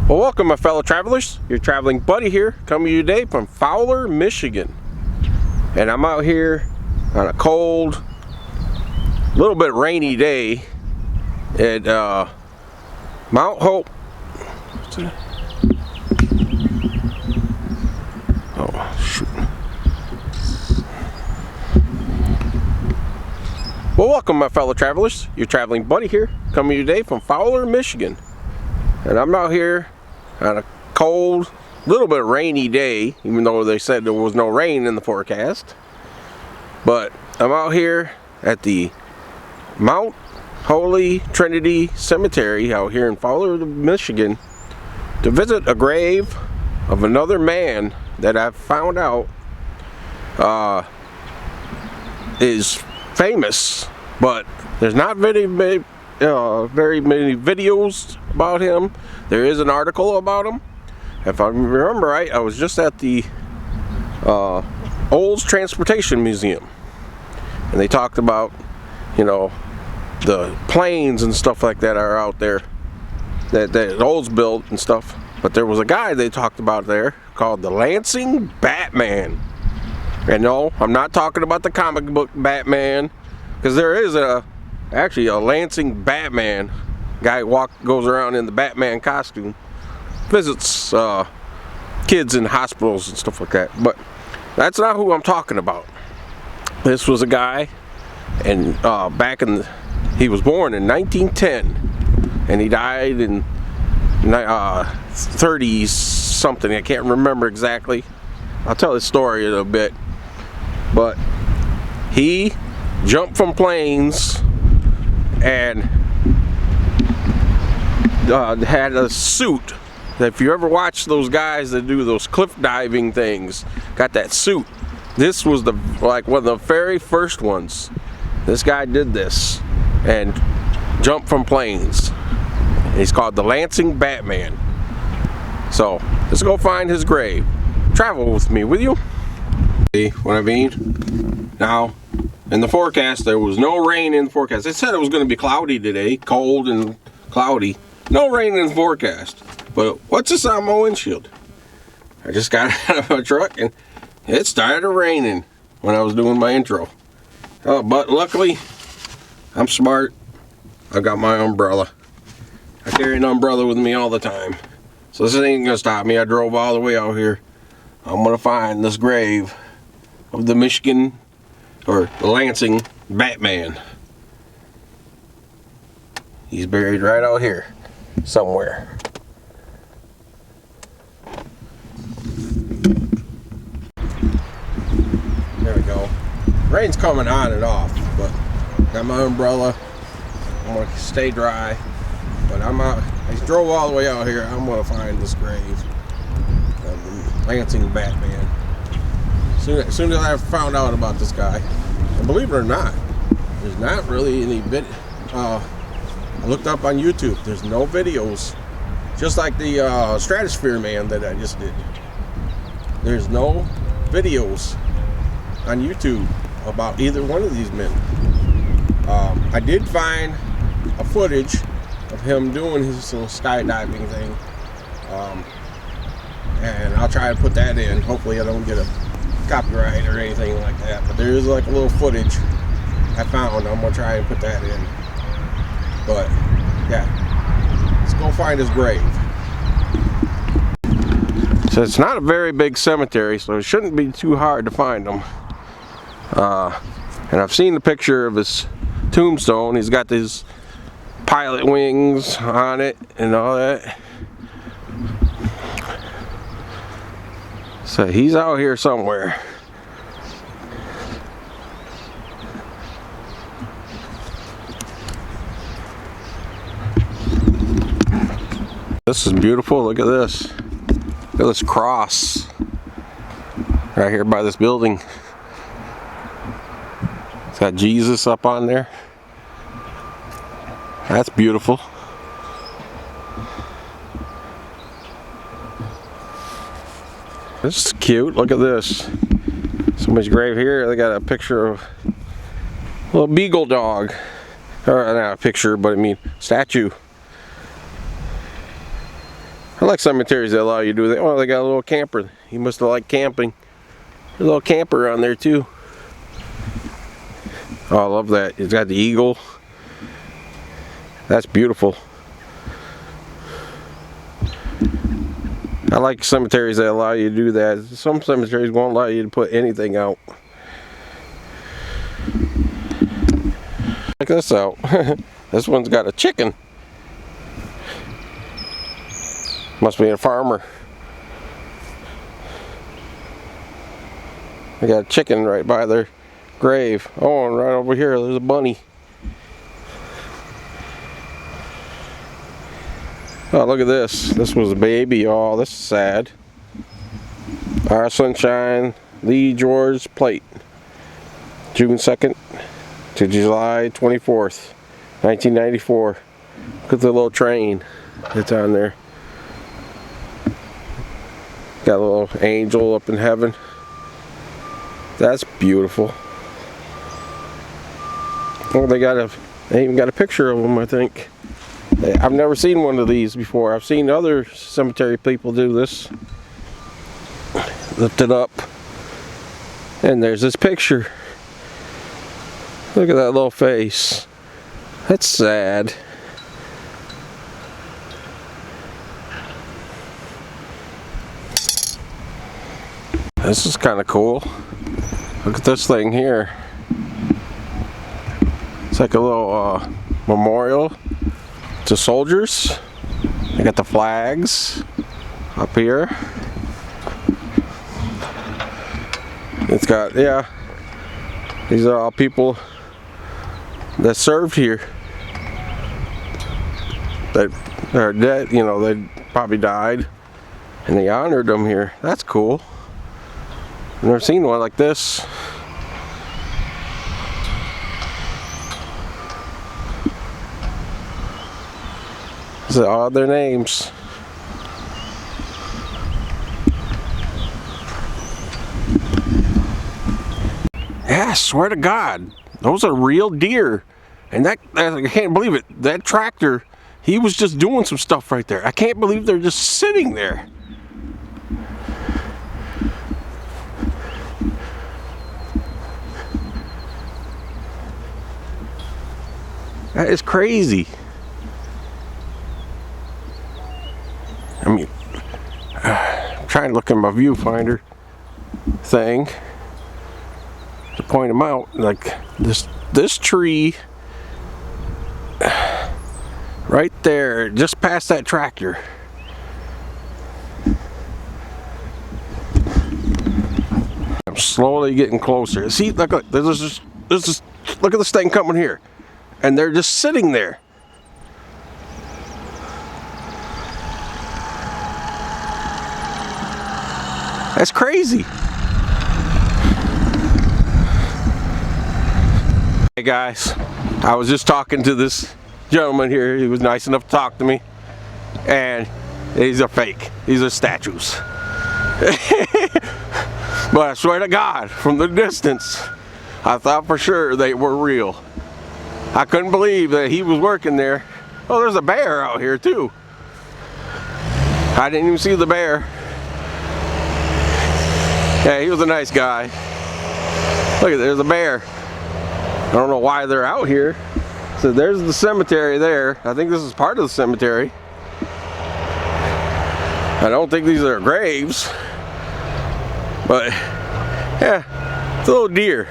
Well, welcome my fellow travelers. Your traveling buddy here, coming to you today from Fowler, Michigan. And I'm out here on a cold, little bit rainy day at Mount Hope. Oh, shoot. Well, welcome my fellow travelers. Your traveling buddy here, coming to you today from Fowler, Michigan. And I'm out here on a cold, little bit rainy day, even though they said there was no rain in the forecast. But I'm out here at the Most Holy Trinity Cemetery out here in Fowler, Michigan, to visit a grave of another man that I've found out is famous, but there's not very many videos about him. There is an article about him. If I remember right, I was just at the Olds Transportation Museum, and they talked about, you know, the planes and stuff like that are out there that Olds built and stuff. But there was a guy they talked about there called the Lansing Batman. And no, I'm not talking about the comic book Batman, because there is actually a Lansing Batman. Guy goes around in the Batman costume, visits kids in hospitals and stuff like that. But that's not who I'm talking about. This was a guy, and he was born in 1910, and he died in 30s something. I can't remember exactly. I'll tell his story in a bit. But he jumped from planes and had a suit. If you ever watch those guys that do those cliff diving things, got that suit. This was one of the very first ones. This guy did this and jumped from planes. He's called the Lansing Batman. So let's go find his grave. Travel with me, will you? See what I mean? Now, in the forecast, there was no rain in the forecast. They said it was going to be cloudy today, cold and cloudy. No rain in the forecast. But what's this on my windshield? I just got out of my truck and it started raining when I was doing my intro. But luckily, I'm smart. I got my umbrella. I carry an umbrella with me all the time. So this ain't going to stop me. I drove all the way out here. I'm going to find this grave of the the Lansing Batman. He's buried right out here somewhere. There we go. Rain's coming on and off, but got my umbrella. I'm gonna stay dry, but I'm out. I drove all the way out here. I'm gonna find this grave of the Lansing Batman. As soon as I found out about this guy, and believe it or not, there's not really any I looked up on YouTube. There's no videos, just like the Stratosphere Man that I just did. There's no videos on YouTube about either one of these men. I did find a footage of him doing his little skydiving thing, and I'll try to put that in. Hopefully I don't get a copyright or anything like that, but there is like a little footage I found. I'm gonna try and put that in. But yeah, let's go find his grave. So it's not a very big cemetery, so it shouldn't be too hard to find him. And I've seen the picture of his tombstone. He's got these pilot wings on it and all that. So he's out here somewhere. This is beautiful. Look at this. Look at this cross right here by this building. It's got Jesus up on there. That's beautiful. This is cute. Look at this. Somebody's grave here. They got a picture of a little beagle dog. Or not a picture, but I mean statue. I like cemeteries that allow you to do that. Oh, they got a little camper. He must have liked camping. There's a little camper on there too. Oh, I love that. It's got the eagle. That's beautiful. I like cemeteries that allow you to do that. Some cemeteries won't allow you to put anything out. Check this out. This one's got a chicken. Must be a farmer. They got a chicken right by their grave. Oh, and right over here there's a bunny. Oh, look at this. This was a baby. Oh, this is sad. Our Sunshine Lee George plate. June 2nd to July 24th, 1994. Look at the little train that's on there. Got a little angel up in heaven. That's beautiful. Oh, they even got a picture of them, I think. I've never seen one of these before. I've seen other cemetery people do this. Lift it up. And there's this picture. Look at that little face. That's sad. This is kind of cool. Look at this thing here. It's like a little memorial to soldiers. They got the flags up here. It's got, yeah, these are all people that served here that are dead, you know, they probably died and they honored them here. That's cool. I've never seen one like this. These are all their names. Yeah, I swear to God, those are real deer. And I can't believe it. That tractor, he was just doing some stuff right there. I can't believe they're just sitting there. That is crazy. I mean, I'm trying to look in my viewfinder thing to point them out. Like this tree right there, just past that tractor. I'm slowly getting closer. See, look, there's just look at this thing coming here, and they're just sitting there. That's crazy. Hey guys, I was just talking to this gentleman here. He was nice enough to talk to me, and these are fake. These are statues. But I swear to God, from the distance, I thought for sure they were real. I couldn't believe that he was working there. Oh, there's a bear out here too. I didn't even see the bear. Yeah, he was a nice guy. Look, there's a bear. I don't know why they're out here. So there's the cemetery there. I think this is part of the cemetery. I don't think these are graves. But, yeah, it's a little deer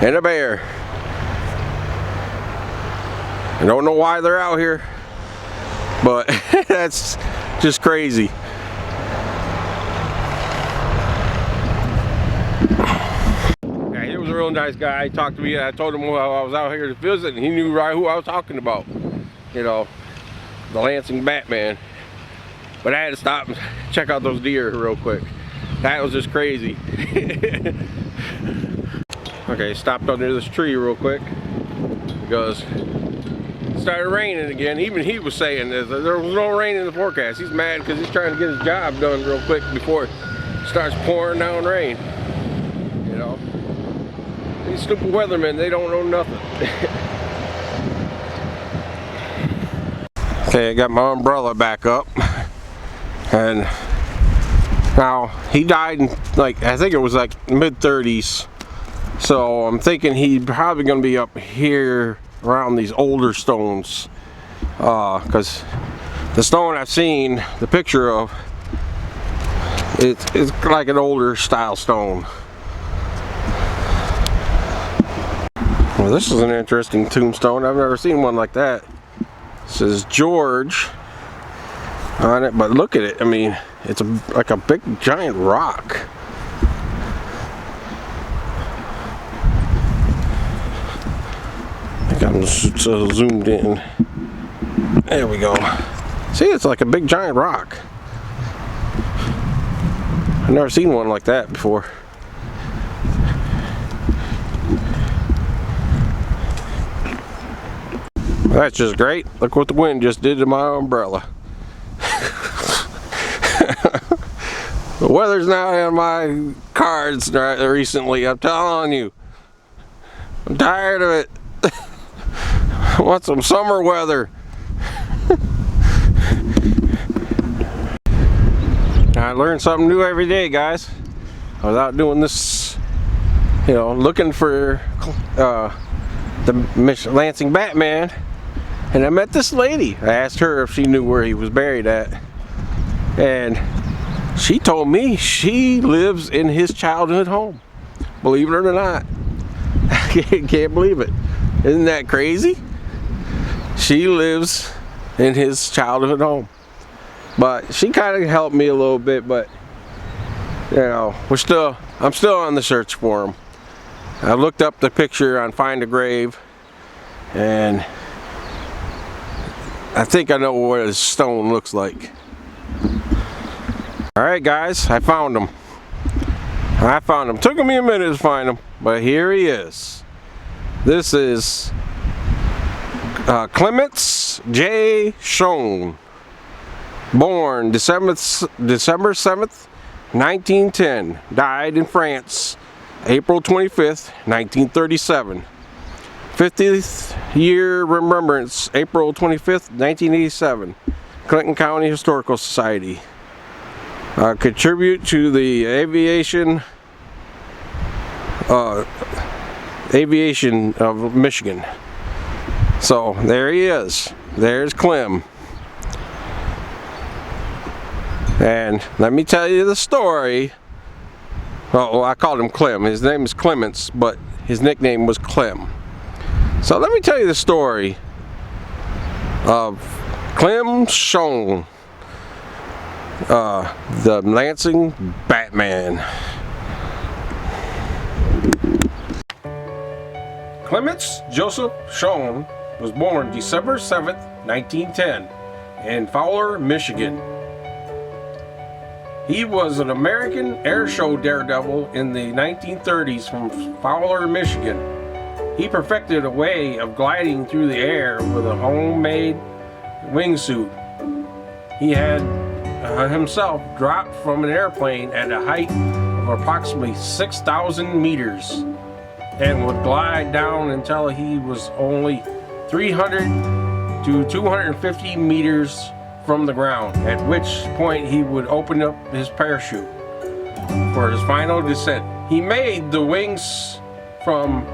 and a bear. I don't know why they're out here, but that's just crazy. Real nice guy. He talked to me, and I told him while I was out here to visit, and he knew right who I was talking about. You know, the Lansing Batman. But I had to stop and check out those deer real quick. That was just crazy. Okay, stopped under this tree real quick because it started raining again. Even he was saying there was no rain in the forecast. He's mad because he's trying to get his job done real quick before it starts pouring down rain. You know, these stupid weathermen, they don't know nothing. Okay, I got my umbrella back up. And now he died in, like, I think it was like mid-30s. So I'm thinking he's probably going to be up here around these older stones, because the stone I've seen the picture of, it's like an older style stone. Well, this is an interesting tombstone. I've never seen one like that. It says George on it, but look at it. I mean, it's like a big giant rock. I think I'm so zoomed in. There we go. See, it's like a big giant rock. I've never seen one like that before. That's just great. Look what the wind just did to my umbrella. The weather's not in my cards recently, I'm telling you. I'm tired of it. I want some summer weather. I learn something new every day, guys. I was out doing this, you know, looking for the Lansing Batman, and I met this lady. I asked her if she knew where he was buried at, and she told me she lives in his childhood home. Believe it or not. I can't believe it. Isn't that crazy? She lives in his childhood home. But she kind of helped me a little bit, but you know, I'm still on the search for him. I looked up the picture on Find a Grave, and I think I know what his stone looks like. Alright guys, I found him. Took me a minute to find him, but here he is. This is Clements J. Schoen. Born December 7th, 1910. Died in France, April 25th, 1937. 50th year remembrance, April 25th, 1987. Clinton County Historical Society. Contribute to the aviation of Michigan. So there he is. There's Clem. And let me tell you the story. Well, I called him Clem. His name is Clements, but his nickname was Clem. So let me tell you the story of Clem Schoen, the Lansing Batman. Clements Joseph Schoen was born December 7th, 1910 in Fowler, Michigan. He was an American air show daredevil in the 1930s from Fowler, Michigan. He perfected a way of gliding through the air with a homemade wingsuit. He had himself dropped from an airplane at a height of approximately 6,000 meters and would glide down until he was only 300 to 250 meters from the ground, at which point he would open up his parachute for his final descent. He made the wings from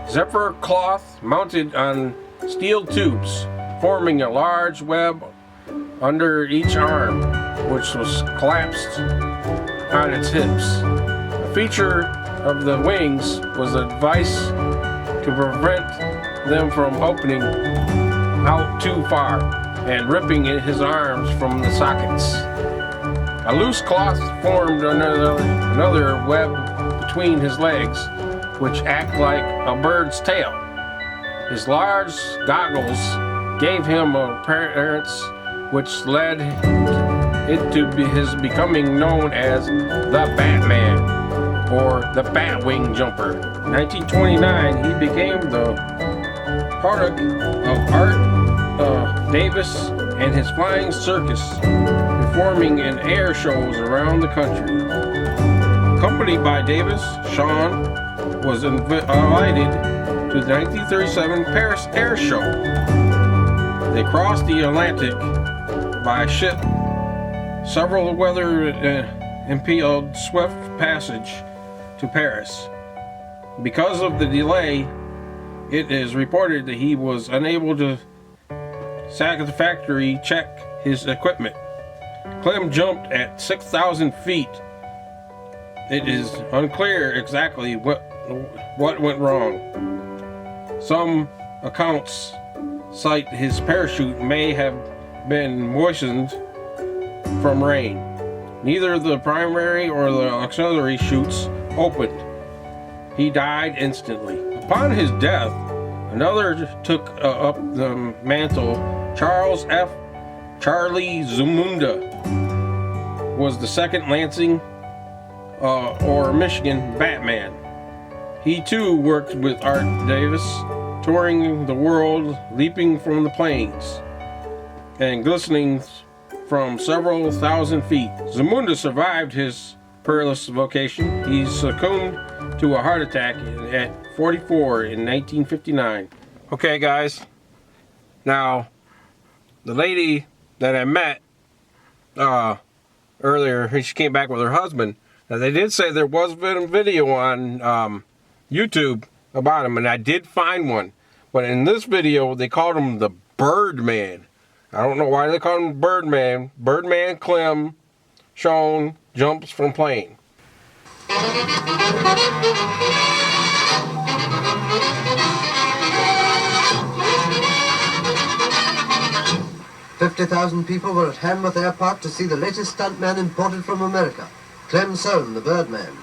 zephyr cloth mounted on steel tubes, forming a large web under each arm, which was collapsed on its hips. A feature of the wings was a device to prevent them from opening out too far and ripping his arms from the sockets. A loose cloth formed another web between his legs, which act like a bird's tail. His large goggles gave him an appearance which led it to his becoming known as the Batman, or the Batwing Jumper. In 1929, he became the product of Art Davis and his flying circus, performing in air shows around the country. Accompanied by Davis, Sean was invited to the 1937 Paris Air Show. They crossed the Atlantic by ship, several weather impeded swift passage to Paris. Because of the delay, it is reported that he was unable to satisfactorily check his equipment. Clem jumped at 6,000 feet. It is unclear exactly what went wrong. Some accounts cite his parachute may have been moistened from rain. Neither the primary or the auxiliary chutes opened. He died instantly. Upon his death, another took up the mantle. Charles F. Charlie Zamunda was the second Lansing or Michigan Batman. He too worked with Art Davis, touring the world, leaping from the planes and glistening from several thousand feet. Zamunda survived his perilous vocation. He succumbed to a heart attack at 44 in 1959. Okay guys, now the lady that I met earlier, she came back with her husband. Now they did say there was a video on YouTube about him, and I did find one. But in this video, they called him the Birdman. I don't know why they called him Birdman. Birdman Clem shown jumps from plane. 50,000 people were at Hanworth Airport to see the latest stuntman imported from America, Clem Soane, the Birdman.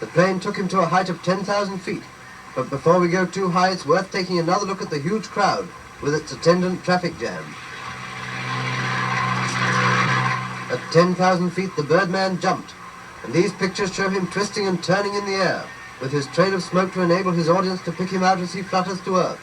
The plane took him to a height of 10,000 feet, but before we go too high, it's worth taking another look at the huge crowd with its attendant traffic jam. At 10,000 feet, the Birdman jumped, and these pictures show him twisting and turning in the air, with his trail of smoke to enable his audience to pick him out as he flutters to earth.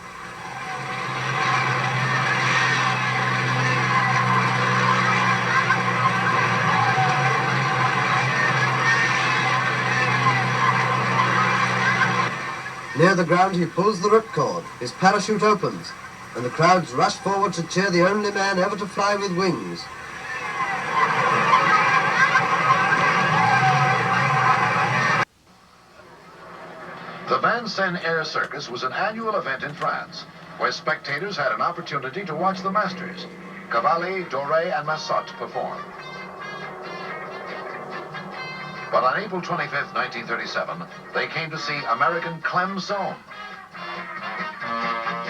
Near the ground, he pulls the ripcord, his parachute opens, and the crowds rush forward to cheer the only man ever to fly with wings. The Vincennes Air Circus was an annual event in France, where spectators had an opportunity to watch the masters, Cavalli, Doré, and Massot perform. But on April 25th, 1937, they came to see American Clem Soane.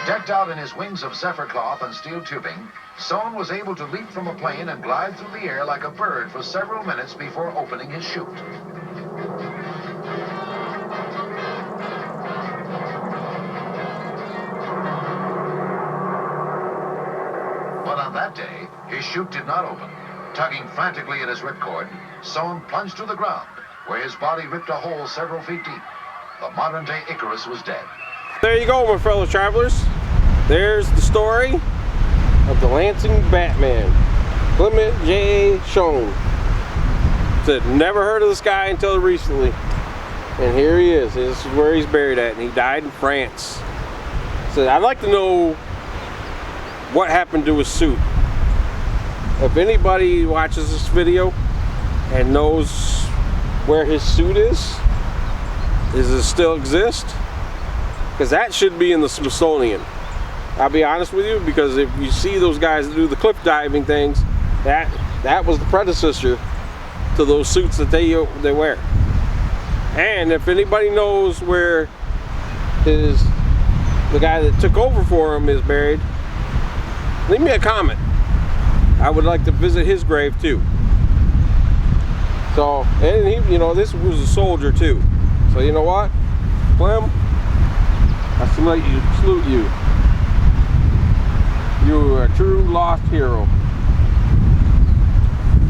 Decked out in his wings of zephyr cloth and steel tubing, Soane was able to leap from a plane and glide through the air like a bird for several minutes before opening his chute. But on that day, his chute did not open. Tugging frantically at his ripcord, Soane plunged to the ground, where his body ripped a hole several feet deep. The modern-day Icarus was dead. There you go, my fellow travelers. There's the story of the Lansing Batman, Clement J. Soane. Said never heard of this guy until recently, and here he is. This is where he's buried at, and he died in France. Said I'd like to know what happened to his suit. If anybody watches this video and knows where his suit is, does it still exist? Because that should be in the Smithsonian. I'll be honest with you, because if you see those guys that do the cliff diving things, that was the predecessor to those suits that they wear. And if anybody knows where the guy that took over for him is buried, leave me a comment. I would like to visit his grave too. So, and he, you know, this was a soldier too. So you know what, Clem, I salute you. You are a true lost hero.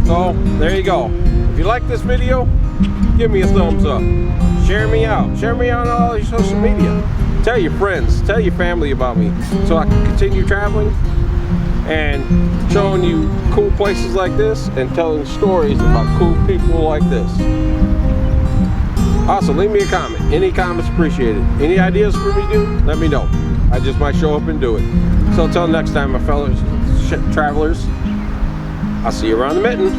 So there you go. If you like this video, give me a thumbs up. Share me out. Share me on all your social media. Tell your friends, tell your family about me, so I can continue traveling and showing you cool places like this and telling stories about cool people like this. Also, leave me a comment. Any comments appreciated. Any ideas for me to do, let me know. I just might show up and do it. So until next time, my fellow travelers, I'll see you around the mitten.